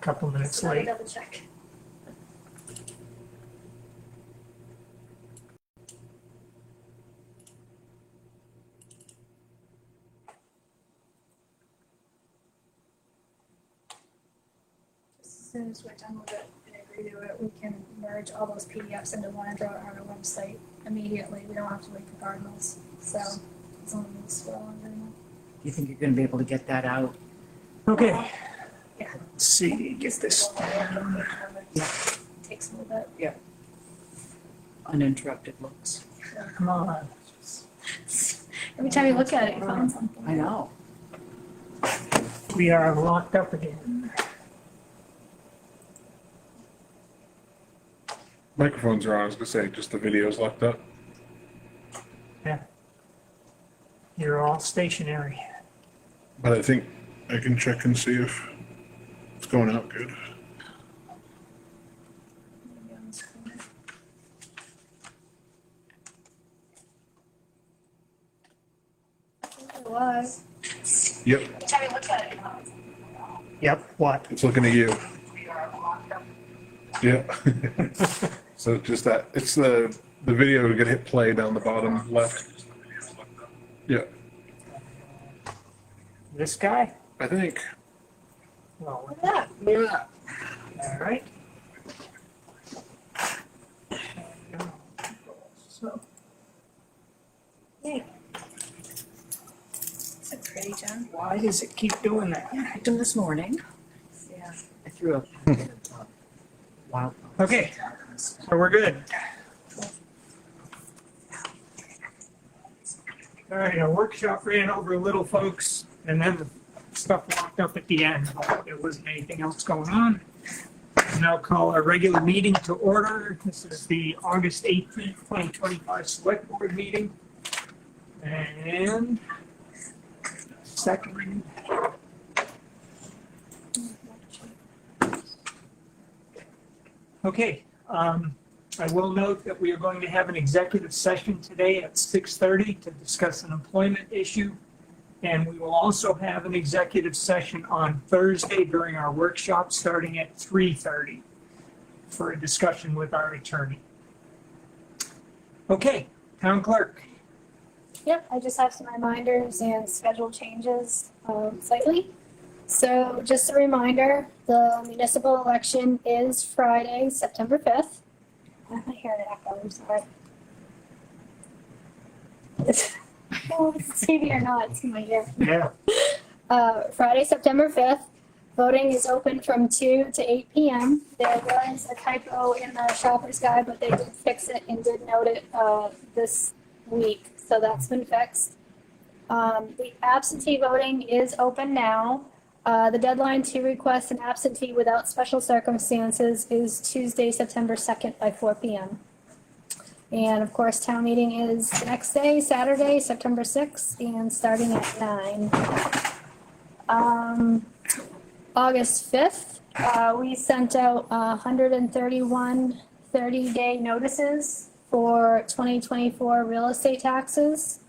couple minutes Let me late. double check. As soon as we're done with it and agree to it, we can merge all those PDFs into one and throw it on our website immediately. We don't have to wait for Cardinals. So as long as we're all in agreement. Do you think you're gonna be able to get that out? Okay, Yeah. let's see, get this. Takes a little bit. Uninterrupted looks. Come on. Every time you look at it, you find something. I know. We are locked up again. Microphones are on, I was gonna say, just the video's locked up. You're all stationary. But I think I can check and see if it's going out good. It was. Yep, Every time you look at it, you find something. Yep, what? it's looking at you. Yeah. So just that, it's the video to get hit play down the bottom left. Yeah, This guy? I think. Well, Look at that. Look at all right. So, Yay. It's a pretty, Jen. why does it keep doing that? I hacked them this morning. Yeah. I threw a wild. Okay, so we're good. All right, our workshop ran over a little, folks, and then the stuff locked up at the end. There wasn't anything else going on. We'll now call our regular meeting to order. This is the August 18th, 2025 Select Board meeting. And second. Okay, I will note that we are going to have an executive session today at 6:30 to discuss an employment issue. And we will also have an executive session on Thursday during our workshop, starting at 3:30 for a discussion with our attorney. Okay, town clerk. Yep, I just have some reminders and schedule changes slightly. So just a reminder, the municipal election is Friday, September 5th. I have my hair to echo, I'm sorry. Oh, it's TV or not, it's in my hair. Yeah. Friday, September 5th. Voting is open from 2 to 8 p.m. There was a typo in the shopper's guide, but they did fix it and did note it this week, so that's been fixed. The absentee voting is open now. The deadline to request an absentee without special circumstances is Tuesday, September 2nd by 4 p.m. And of course, town meeting is the next day, Saturday, September 6th, and starting at 9. August 5th, we sent out 131 30-day notices for 2024 real estate taxes.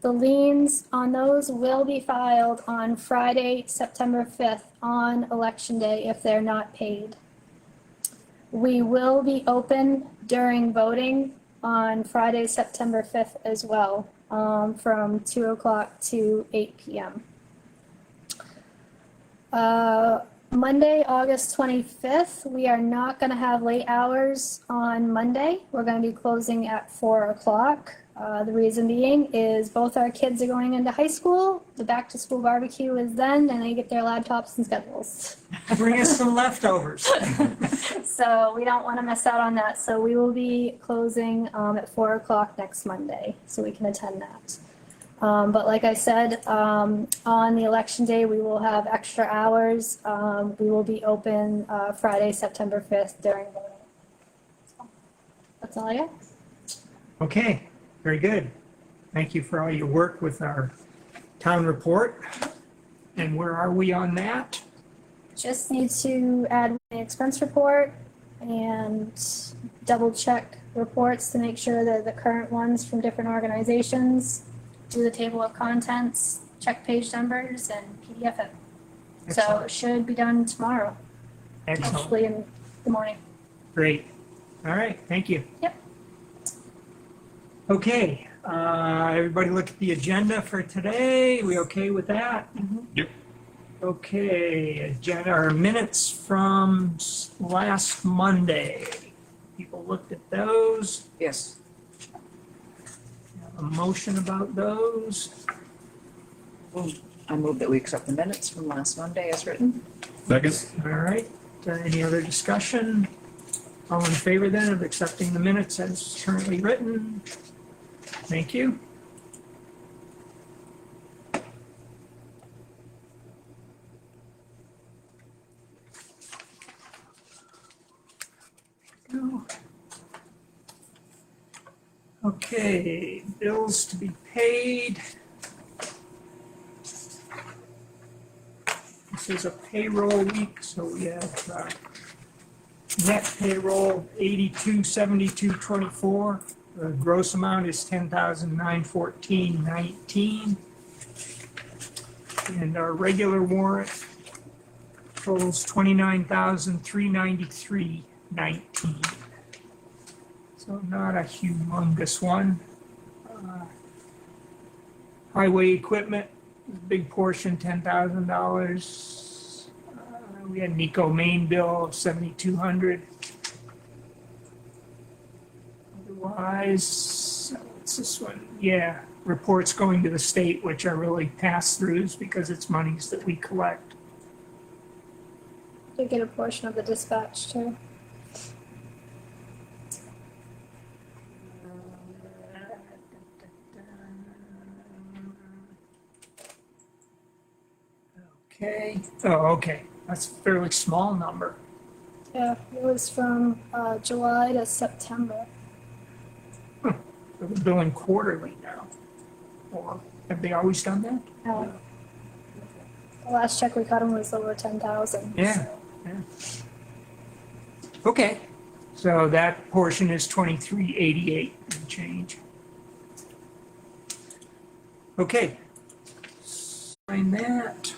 The liens on those will be filed on Friday, September 5th, on Election Day if they're not paid. We will be open during voting on Friday, September 5th as well, from 2 o'clock to 8 p.m. Monday, August 25th, we are not going to have late hours on Monday. We're going to be closing at 4 o'clock. The reason being is both our kids are going into high school. The back to school barbecue is then, and they get their laptops and schedules. Bring us some leftovers. So we don't want to miss out on that. So we will be closing at 4 o'clock next Monday, so we can attend that. But like I said, on the election day, we will have extra hours. We will be open Friday, September 5th during voting. So that's all I got. Okay, very good. Thank you for all your work with our town report. And where are we on that? Just need to add the expense report and double check reports to make sure they're the current ones from different organizations. Do the table of contents, check page numbers, and PDF it. So Excellent. it should be done tomorrow. Excellent, hopefully in the morning. great. All right, thank you. Yep. Okay, everybody look at the agenda for today. We okay with that? Yep. Okay, agenda, or minutes from last Monday. People looked at those. Yes. A motion about those. I move that we accept the minutes from last Monday as written. Second? All right, any other discussion? All in favor then of accepting the minutes as currently written? Thank you. Go. Okay, bills to be paid. This is a payroll week, so we have net payroll 827224. The gross amount is 10,914.19. And our regular warrant totals 29,393.19. So not a humongous one. Highway equipment, big portion, $10,000. We had Nico main bill of 7,200. Otherwise, what's this one? Yeah, reports going to the state, which are really pass-throughs because it's monies that we collect. Did get a portion of the dispatch too. Okay, oh, okay, that's a fairly small number. Yeah, it was from July to September. We're billing quarterly now. Or have they always done that? The last check we got him was over 10,000. Yeah, yeah. Okay, so that portion is 2388 and change. Okay. Sign that.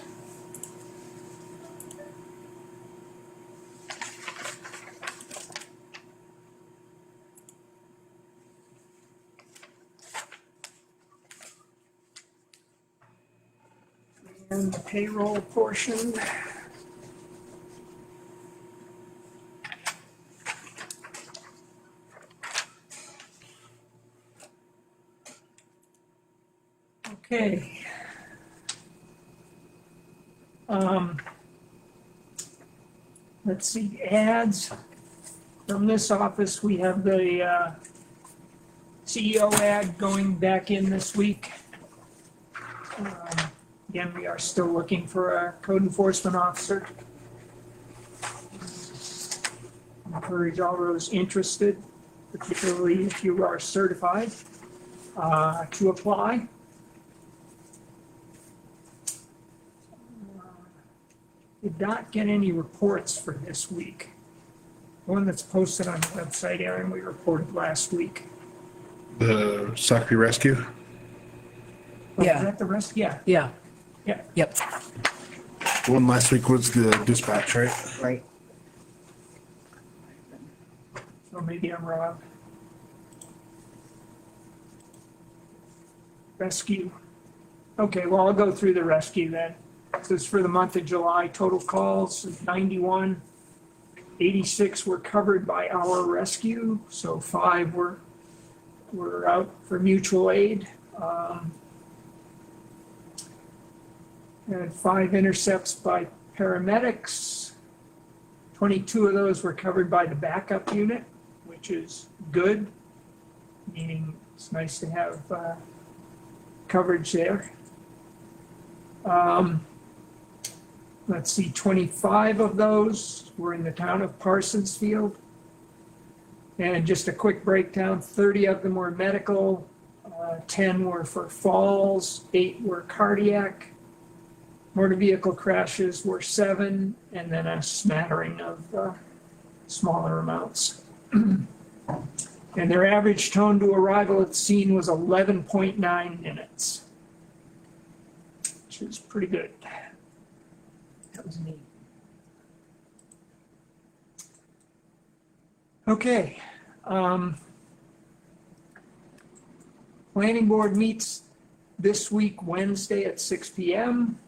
And the payroll portion. Okay. Let's see, ads. From this office, we have the CEO ad going back in this week. Again, we are still looking for a code enforcement officer. Encourage all those interested, particularly if you are certified, to apply. Did not get any reports for this week. The one that's posted on the website, Aaron, we reported last week. The Sockeye Rescue? Oh, Yeah. Is that the rest? Yeah, Yeah. yeah. Yep. One last week was the dispatch, right? Right. So maybe I'm wrong. Rescue. Okay, well, I'll go through the rescue then. This is for the month of July. Total calls is 91. 86 were covered by our rescue, so 5 were out for mutual aid. And 5 intercepts by paramedics. 22 of those were covered by the backup unit, which is good, meaning it's nice to have coverage there. Let's see, 25 of those were in the town of Parsonsfield. And just a quick breakdown, 30 of them were medical, 10 were for falls, 8 were cardiac. Motor vehicle crashes were 7, and then a smattering of smaller amounts. And their average tone to arrival at the scene was 11.9 minutes, which is pretty good. That was neat. Okay. Planning board meets this week, Wednesday at 6 PM.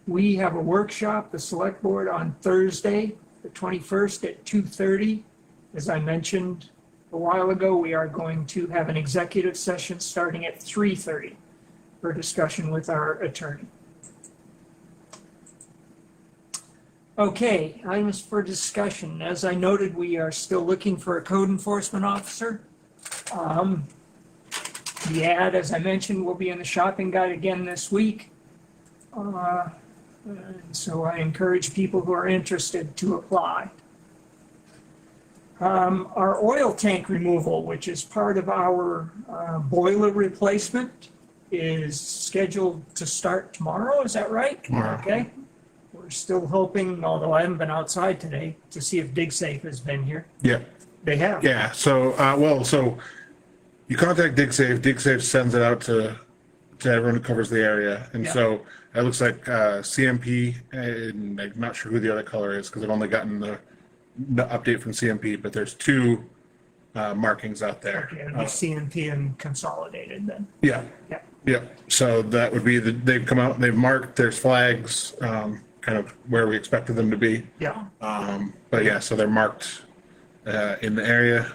We have a workshop, the select board, on Thursday, the 21st at 2:30. As I mentioned a while ago, we are going to have an executive session starting at 3:30 for discussion with our attorney. Okay, items for discussion. As I noted, we are still looking for a code enforcement officer. The ad, as I mentioned, will be in the shopping guide again this week. So I encourage people who are interested to apply. Our oil tank removal, which is part of our boiler replacement, is scheduled to start tomorrow. Is that right? Tomorrow. Okay. We're still hoping, although I haven't been outside today, to see if DigSafe has been here. Yeah. They have. Yeah. So, so you contact DigSafe. DigSafe sends it out to everyone who covers the area, and Yeah. so it looks like CMP, and I'm not sure who the other color is because I've only gotten the update from CMP, but there's two markings out there. Okay, it'll be CNP and Consolidated then. Yeah. Yeah. Yeah. So that would be they've come out, they've marked, there's flags, kind of where we expected them to be. Yeah. But yeah, so they're marked in the area.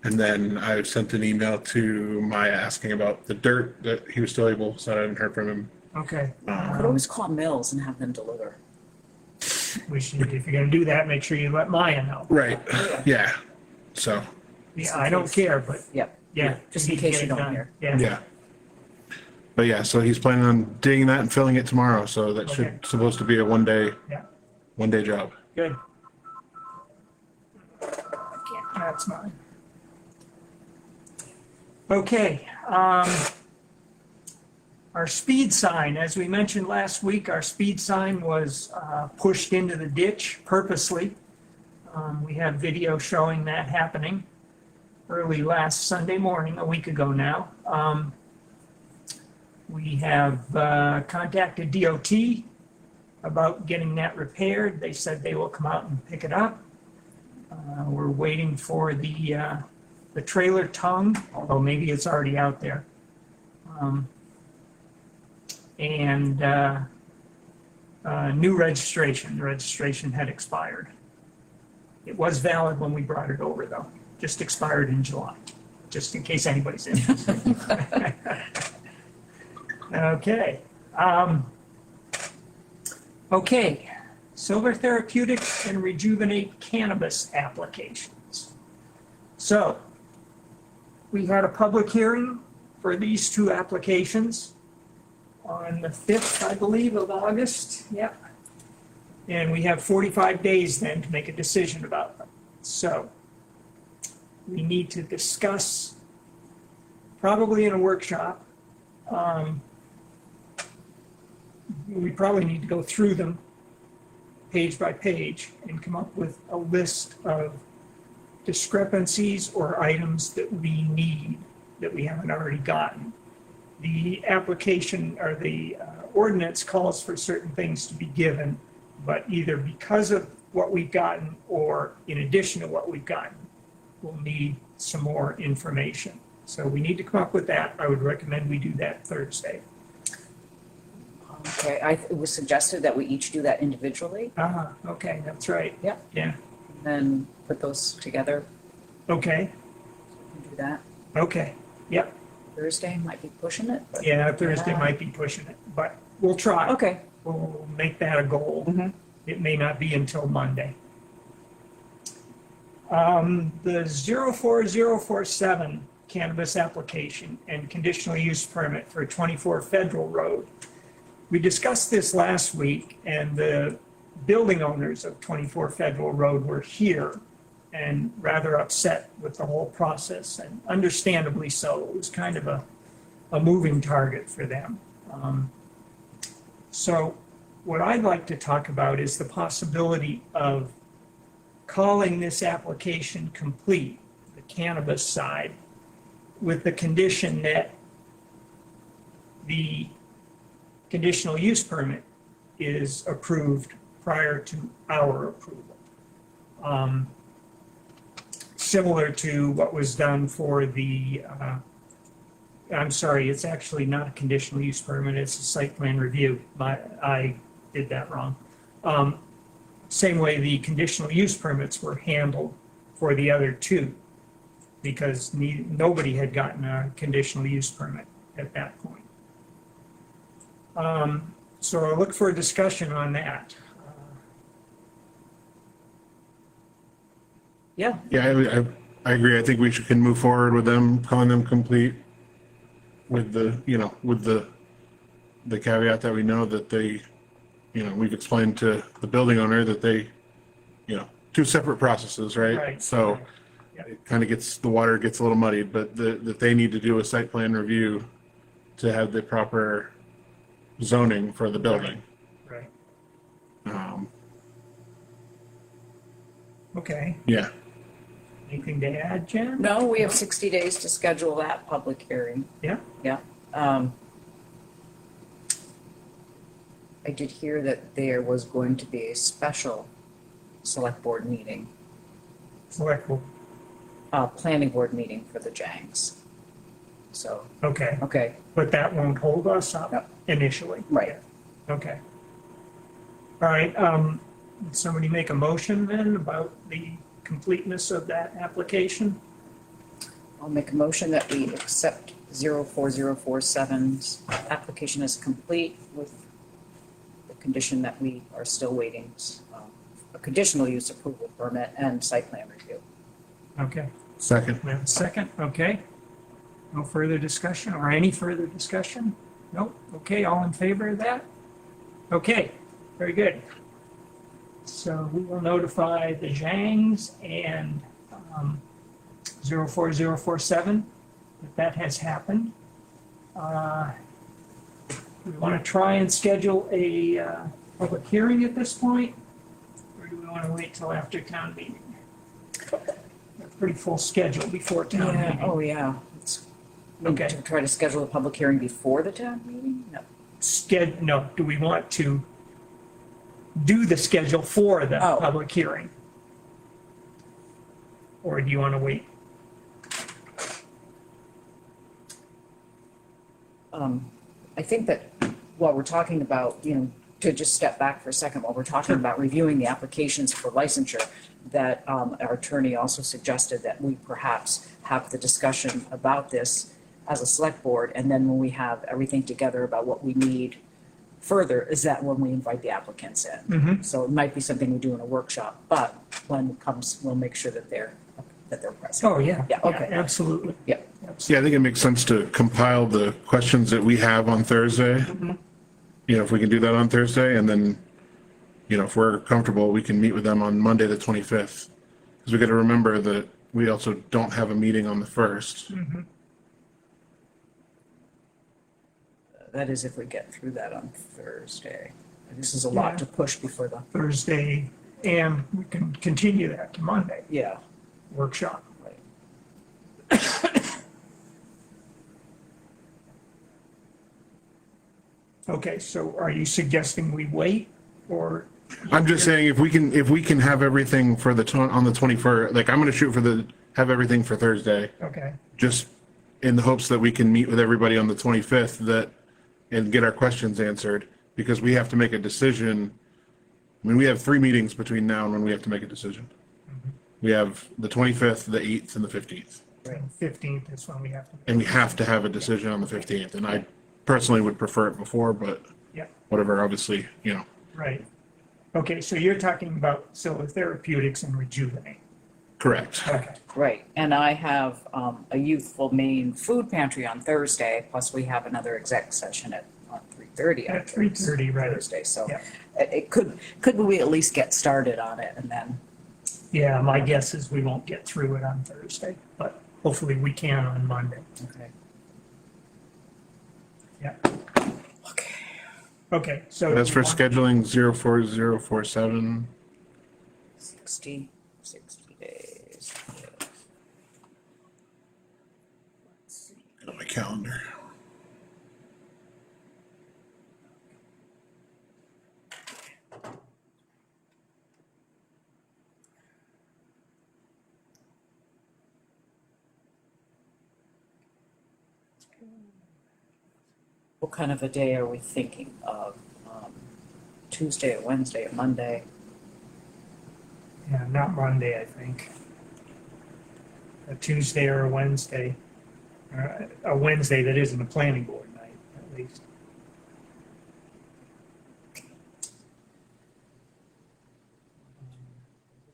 And then I sent an email to Maya asking about the dirt that he was still able, so I haven't heard from him. Okay. Could always call Mills and have them deliver. We should, if you're gonna do that, make sure you let Maya know. Right. Yeah. So, Yeah, I don't care, but Yep. yeah. Just in we need to case get you it don't done. hear. Yeah. yeah. But yeah, so he's planning on digging that and filling it tomorrow. So that Okay. should supposed to be a one day job. Good. That's mine. Okay, our speed sign, as we mentioned last week, our speed sign was pushed into the ditch purposely. We have video showing that happening early last Sunday morning, a week ago now. We have contacted DOT about getting that repaired. They said they will come out and pick it up. We're waiting for the trailer tongue, although maybe it's already out there. And new registration. The registration had expired. It was valid when we brought it over, though. Just expired in July, just in case anybody's interested. Okay. Okay. Silver Therapeutics and Rejuvenate Cannabis applications. So, we had a public hearing for these two applications on the 5th, I believe, of August. Yep. And we have 45 days then to make a decision about them. So, we need to discuss, probably in a workshop, we probably need to go through them page by page and come up with a list of discrepancies or items that we need that we haven't already gotten. The application or the ordinance calls for certain things to be given, but either because of what we've gotten or in addition to what we've gotten, we'll need some more information. So we need to come up with that. I would recommend we do that Thursday. Okay, it was suggested that we each do that individually, Okay, that's right. Yep. Yeah, and then put those together okay, and do that. okay, yep. Thursday might be pushing it. but- Yeah, Thursday Yeah. might be pushing it, but we'll try. Okay. We'll make that a goal. Mhm. It may not be until Monday. The 04047 cannabis application and conditional use permit for 24 Federal Road. We discussed this last week, and the building owners of 24 Federal Road were here and rather upset with the whole process, and understandably so. It was kind of a moving target for them. So what I'd like to talk about is the possibility of calling this application complete, the cannabis side, with the condition that the conditional use permit is approved prior to our approval. similar to what was done for the, I'm sorry, it's actually not a conditional use permit, it's a site plan review. I did that wrong. Same way the conditional use permits were handled for the other two, because nobody had gotten a conditional use permit at that point. So I'll look for a discussion on that. Yeah, Yeah, I agree. I think we can move forward with them, calling them complete with the, with the caveat that we know that they, we've explained to the building owner that they, two separate processes, right? Right. So Yeah. it kind of the water gets a little muddied, but that they need to do a site plan review to have the proper zoning for the building. Right. Um, Okay. yeah. Anything to add, Jen? no, we have 60 days to schedule that public hearing. Yeah. Yeah. I did hear that there was going to be a special select board meeting, Select board. planning board meeting for the Jangs. So, Okay, okay, but that won't hold us up Yep. initially. right. Okay. All right, did somebody make a motion then about the completeness of that application? I'll make a motion that we accept 04047's application as complete with the condition that we are still waiting a conditional use approval permit and site plan review. Okay, Second. we have a second, okay. No further discussion or any further discussion? Nope, okay, all in favor of that? Okay, very good. So we will notify the Zhangs and 04047 that has happened. We want to try and schedule a public hearing at this point, or do we want to wait till after town meeting? A pretty full schedule before town meeting. Oh, yeah. Okay. To try to schedule a public hearing before the town meeting? No. No, do we want to do the schedule for the Oh. public hearing? Or do you want to wait? I think that while we're talking about, to just step back for a second, while we're talking about reviewing the applications for licensure, that our attorney also suggested that we perhaps have the discussion about this as a select board, and then when we have everything together about what we need further, is that when we invite the applicants in. Mhm. So it might be something we do in a workshop, but when it comes, we'll make sure that they're present. Oh, yeah. Yeah, okay. Absolutely. Yeah. Yeah, I think it makes sense to compile the questions that we have on Thursday. If we can do that on Thursday, and then, if we're comfortable, we can meet with them on Monday, the 25th. Because we got to remember that we also don't have a meeting on the 1st. That is if we get through that on Thursday. This is a lot Yeah. to push before the, Thursday, and we can continue that to Monday yeah. workshop. Right. Okay, so are you suggesting we wait, or? I'm just saying if we can have everything for on the 21st, like I'm going to shoot for have everything for Thursday, Okay, just in the hopes that we can meet with everybody on the 25th and get our questions answered, because we have to make a decision. I mean, we have 3 meetings between now and when we have to make a decision. We have the 25th, the 8th, and the 15th. right, 15th is when we have to. And we have to have a decision on the 15th. And I personally would prefer it before, but Yeah, whatever, obviously, right. Okay, so you're talking about Solar Therapeutics and Rejuvenate. correct. Okay, Right, and I have a youthful Maine food pantry on Thursday, plus we have another exec session on 3:30. on At 3:30, right. Thursday, so Yeah. it could we at least get started on it and then, yeah, my guess is we won't get through it on Thursday, but hopefully we can on Monday. okay. Yeah, Okay. okay, so. As for scheduling 04047, 60 days. on my calendar. What kind of a day are we thinking of? Tuesday or Wednesday or Monday? Yeah, not Monday, I think. A Tuesday or a Wednesday. A Wednesday that isn't a planning board night, at least.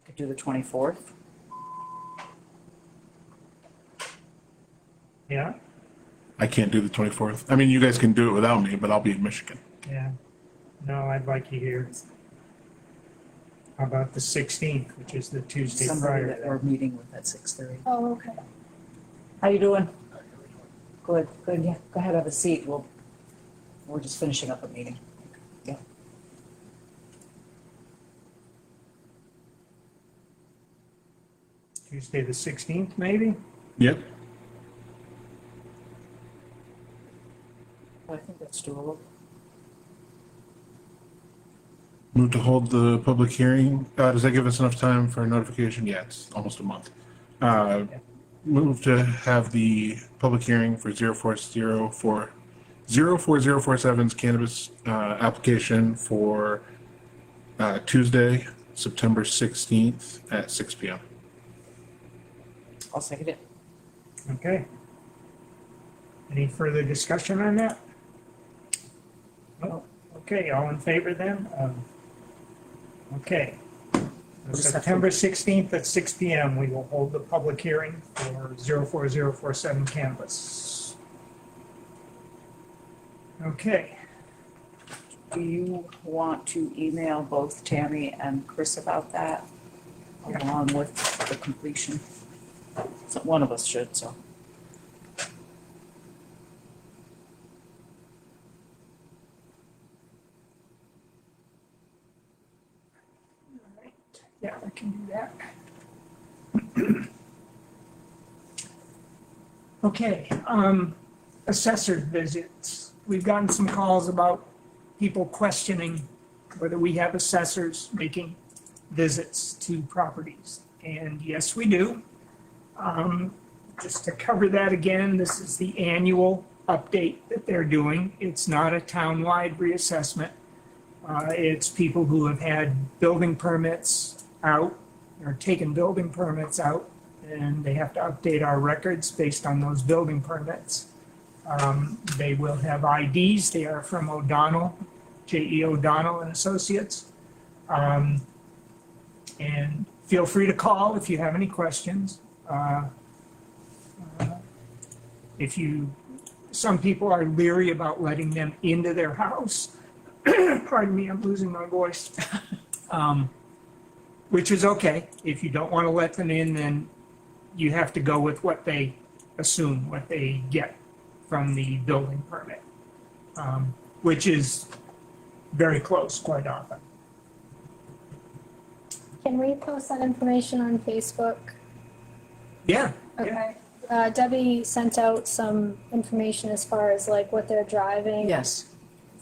Could do the 24th. Yeah, I can't do the 24th. I mean, you guys can do it without me, but I'll be in Michigan. yeah. No, I'd like you here. How about the 16th, which is the Tuesday Somebody prior that to we're that? meeting with at 6:30. Oh, okay. How you doing? Good, good, yeah, go ahead, have a seat, we're just finishing up a meeting. Yeah. Tuesday, the 16th, maybe? Yep. I think that's doable. Move to hold the public hearing. Does that give us enough time for notification? Yeah, it's almost a month. Move to have the public hearing for 04047's cannabis application for Tuesday, September 16th at 6 p.m. I'll second it. Okay. Any further discussion on that? No. Okay, all in favor then? Okay. September 16th at 6 p.m., we will hold the public hearing for 04047 cannabis. Okay, Do you want to email both Tammy and Chris about that? Yeah. Along with the completion? So one of us should, so. yeah, I can do that. Okay, assessor visits. We've gotten some calls about people questioning whether we have assessors making visits to properties. And yes, we do. Just to cover that again, this is the annual update that they're doing. It's not a town-wide reassessment. It's people who have had building permits out or taken building permits out, and they have to update our records based on those building permits. They will have IDs. They are from O'Donnell, J.E. O'Donnell and Associates. And feel free to call if you have any questions. Some people are leery about letting them into their house. Pardon me, I'm losing my voice. Which is okay. If you don't want to let them in, then you have to go with what they assume, what they get from the building permit, which is very close quite often. Can we post that information on Facebook? Yeah. Okay. Debbie sent out some information as far as like what they're driving. Yes.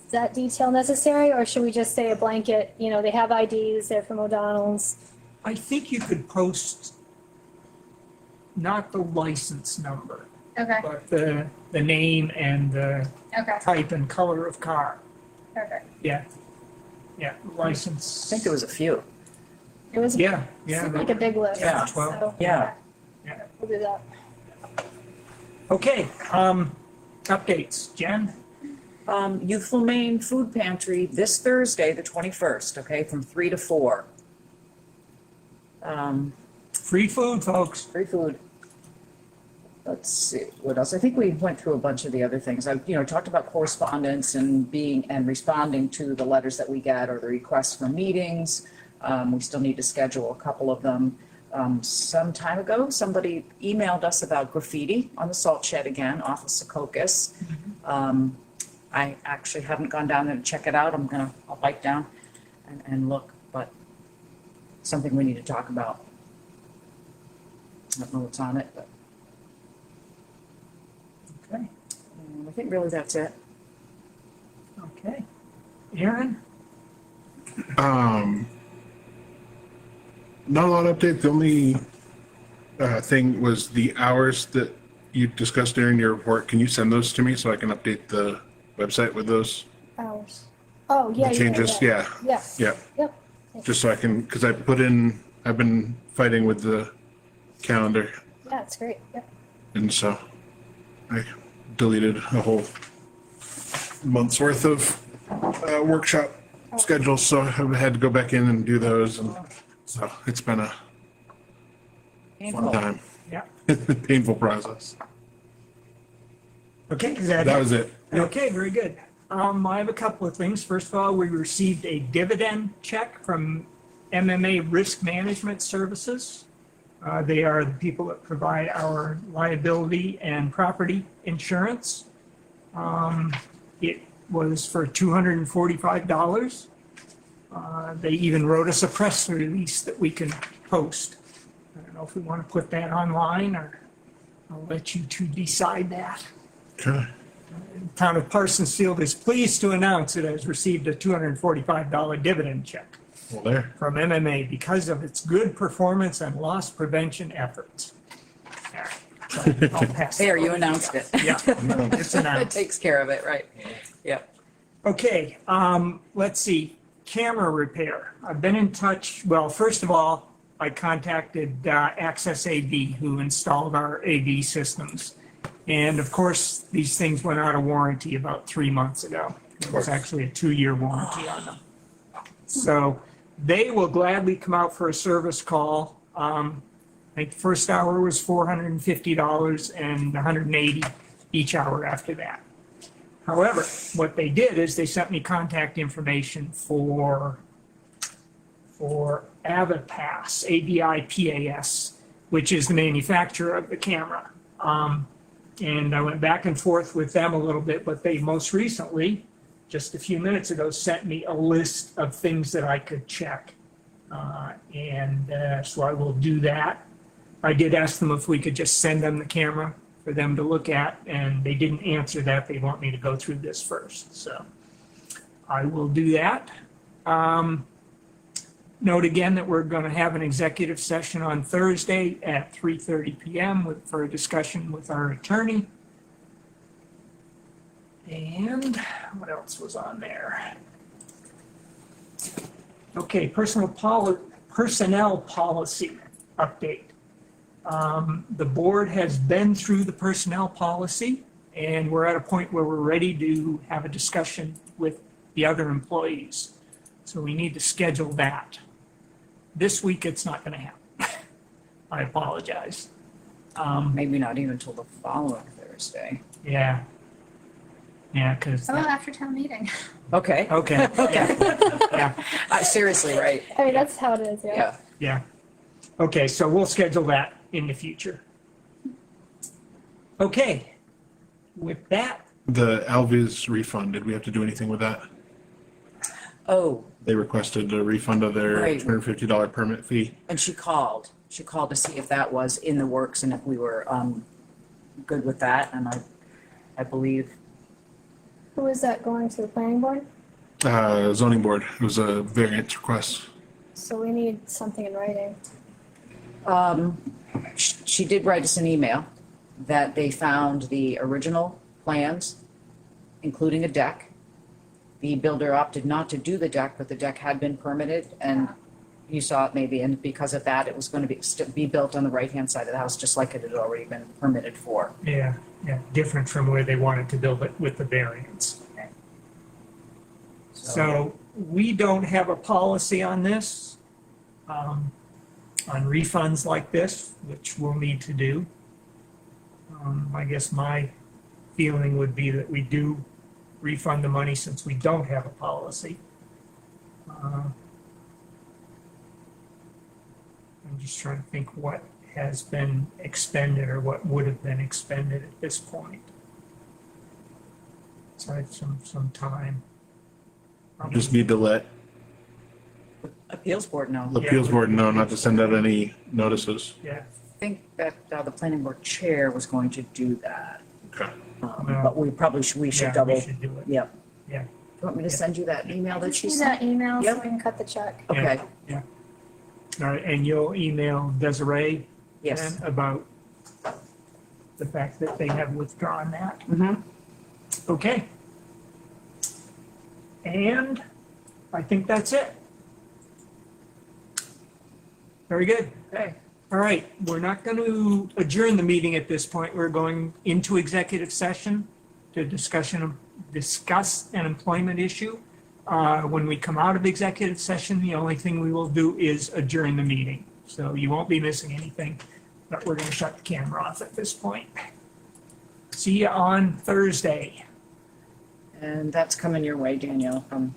Is that detail necessary, or should we just say a blanket, they have IDs, they're from O'Donnell's? I think you could post not the license number, Okay, but the name and the okay, type and color of car. perfect. Yeah. Yeah, license. I think there was a few. It was Yeah, yeah. seemed like a big list. Yeah. So, Yeah. Yeah. We'll do that. Okay, updates. Jen? Youthful Maine Food Pantry this Thursday, the 21st, okay, from 3 to 4. Free food, folks. Free food. Let's see, what else? I think we went through a bunch of the other things. I, talked about correspondence and responding to the letters that we get or the requests for meetings. We still need to schedule a couple of them. Some time ago, somebody emailed us about graffiti on the salt shed again off of Secocas. I actually haven't gone down there to check it out. I'll bike down and look, but something we need to talk about. I don't know what's on it, but Okay, I think really that's it. okay. Aaron? Not a lot of update. The only thing was the hours that you discussed during your report. Can you send those to me so I can update the website with those Hours. Oh, yeah, yeah, changes? yeah. Yeah, Yeah, yeah. yep, Just so I can, because I've been fighting with the calendar, yeah, it's great, yep. and so I deleted a whole month's worth of workshop schedules, so I've had to go back in and do those, and so it's been a fun time. Yeah. Painful process. Okay, is that That it? was it. Okay, very good. I have a couple of things. First of all, we received a dividend check from MMA Risk Management Services. They are the people that provide our liability and property insurance. It was for $245. They even wrote us a press release that we can post. I don't know if we want to put that online, or I'll let you two decide that. Okay. Town of Parsonsfield is pleased to announce it has received a $245 dividend check Well, there. from MMA because of its good performance and loss prevention efforts. There. So I'll pass There, that you over. announced it. Yeah, it's It announced. takes care of it, right? Yep. Okay, let's see, camera repair. I've been in touch, well, first of all, I contacted Access AV, who installed our AV systems. And of course, these things went out of warranty about 3 months ago. It was actually a 2-year warranty on them. So they will gladly come out for a service call. I think the first hour was $450 and $180 each hour after that. However, what they did is they sent me contact information for Avipass, AVIPAS, which is the manufacturer of the camera. And I went back and forth with them a little bit, but they most recently, just a few minutes ago, sent me a list of things that I could check. So I will do that. I did ask them if we could just send them the camera for them to look at, and they didn't answer that. They want me to go through this first, so I will do that. Note again that we're going to have an executive session on Thursday at 3:30 PM for a discussion with our attorney. And what else was on there? Okay, personnel policy update. The board has been through the personnel policy, and we're at a point where we're ready to have a discussion with the other employees. So we need to schedule that. This week, it's not going to happen. I apologize. Maybe not even till the following Thursday. Yeah. Yeah, because, How about after town meeting? Okay. okay, yeah, Seriously, right? I mean, that's how it is, yeah. Yeah. yeah. Okay, so we'll schedule that in the future. Okay, with that, The Alvis refund, did we have to do anything with that? Oh, They requested a refund of their Right. $250 permit fee. and she called. She called to see if that was in the works and if we were good with that. And I believe, Who is that going to the planning board? Zoning board, it was a variance request. So we need something in writing. she did write us an email that they found the original plans, including a deck. The builder opted not to do the deck, but the deck had been permitted, and you saw it maybe, and because of that, it was going to be built on the right-hand side of the house, just like it had already been permitted for. yeah, different from where they wanted to build it with the variance. So we don't have a policy on this, on refunds like this, which we'll need to do. I guess my feeling would be that we do refund the money since we don't have a policy. I'm just trying to think what has been expended or what would have been expended at this point. Aside some time. Just need to let Appeals board, no. the appeals board know not to send out any notices. Yeah, I think that the planning board chair was going to do that. Okay. But we probably should, we should yeah, double, we should do it. yep. Yeah. Do you want me to send you that email that she Just sent? need that email so Yep. we can cut the check. Okay, All right, and you'll email Desiree yes. then about the fact that they have withdrawn that. Mm-hmm. Okay. And I think that's it. Very good. Okay. All right, we're not going to adjourn the meeting at this point. We're going into executive session to discuss an employment issue. When we come out of executive session, the only thing we will do is adjourn the meeting. So you won't be missing anything, but we're going to shut the camera off at this point. See you on Thursday. And that's coming your way, Danielle, from